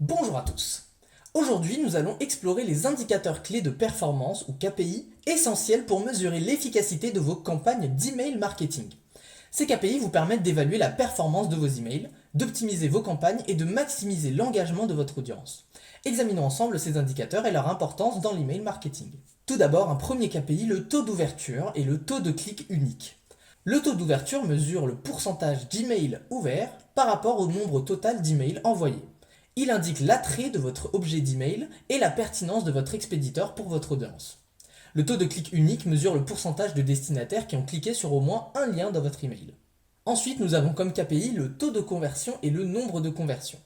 Bonjour à tous. Aujourd'hui, nous allons explorer les indicateurs clés de performance ou KPI essentiels pour mesurer l'efficacité de vos campagnes d'email marketing. Ces KPI vous permettent d'évaluer la performance de vos emails, d'optimiser vos campagnes et de maximiser l'engagement de votre audience. Examinons ensemble ces indicateurs et leur importance dans l'email marketing. Tout d'abord, un premier KPI, le taux d'ouverture et le taux de clic unique. Le taux d'ouverture mesure le pourcentage d'emails ouverts par rapport au nombre total d'emails envoyés. Il indique l'attrait de votre objet d'email et la pertinence de votre expéditeur pour votre audience. Le taux de clic unique mesure le pourcentage de destinataires qui ont cliqué sur au moins un lien dans votre email. Ensuite, nous avons comme KPI le taux de conversion et le nombre de conversions.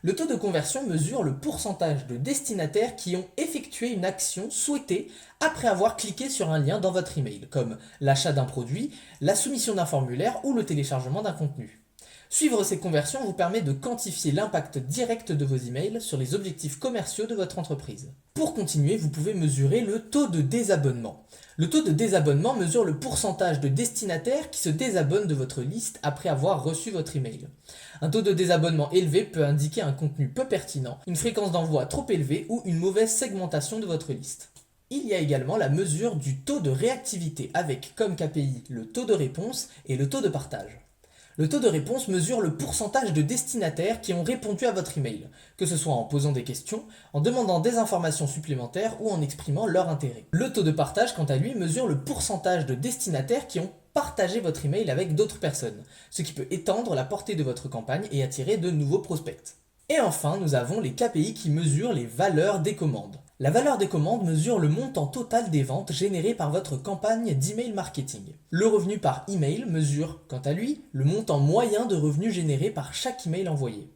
Le taux de conversion mesure le pourcentage de destinataires qui ont effectué une action souhaitée après avoir cliqué sur un lien dans votre email, comme l'achat d'un produit, la soumission d'un formulaire ou le téléchargement d'un contenu. Suivre ces conversions vous permet de quantifier l'impact direct de vos emails sur les objectifs commerciaux de votre entreprise. Pour continuer, vous pouvez mesurer le taux de désabonnement. Le taux de désabonnement mesure le pourcentage de destinataires qui se désabonnent de votre liste après avoir reçu votre email. Un taux de désabonnement élevé peut indiquer un contenu peu pertinent, une fréquence d'envoi trop élevée ou une mauvaise segmentation de votre liste. Il y a également la mesure du taux de réactivité avec comme KPI le taux de réponse et le taux de partage. Le taux de réponse mesure le pourcentage de destinataires qui ont répondu à votre email, que ce soit en posant des questions, en demandant des informations supplémentaires ou en exprimant leur intérêt. Le taux de partage, quant à lui, mesure le pourcentage de destinataires qui ont partagé votre email avec d'autres personnes, ce qui peut étendre la portée de votre campagne et attirer de nouveaux prospects. Et enfin, nous avons les KPI qui mesurent les valeurs des commandes. La valeur des commandes mesure le montant total des ventes générées par votre campagne d'email marketing. Le revenu par email mesure, quant à lui, le montant moyen de revenus générés par chaque email envoyé.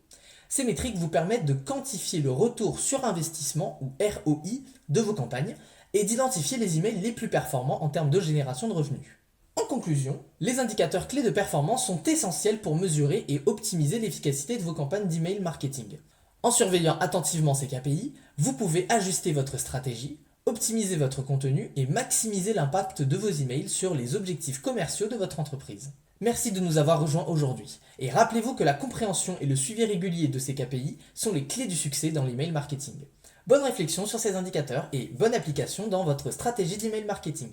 Ces métriques vous permettent de quantifier le retour sur investissement ou ROI de vos campagnes et d'identifier les emails les plus performants en termes de génération de revenus. En conclusion, les indicateurs clés de performance sont essentiels pour mesurer et optimiser l'efficacité de vos campagnes d'email marketing. En surveillant attentivement ces KPI, vous pouvez ajuster votre stratégie, optimiser votre contenu et maximiser l'impact de vos emails sur les objectifs commerciaux de votre entreprise. Merci de nous avoir rejoints aujourd'hui et rappelez-vous que la compréhension et le suivi régulier de ces KPI sont les clés du succès dans l'email marketing. Bonne réflexion sur ces indicateurs et bonne application dans votre stratégie d'email marketing.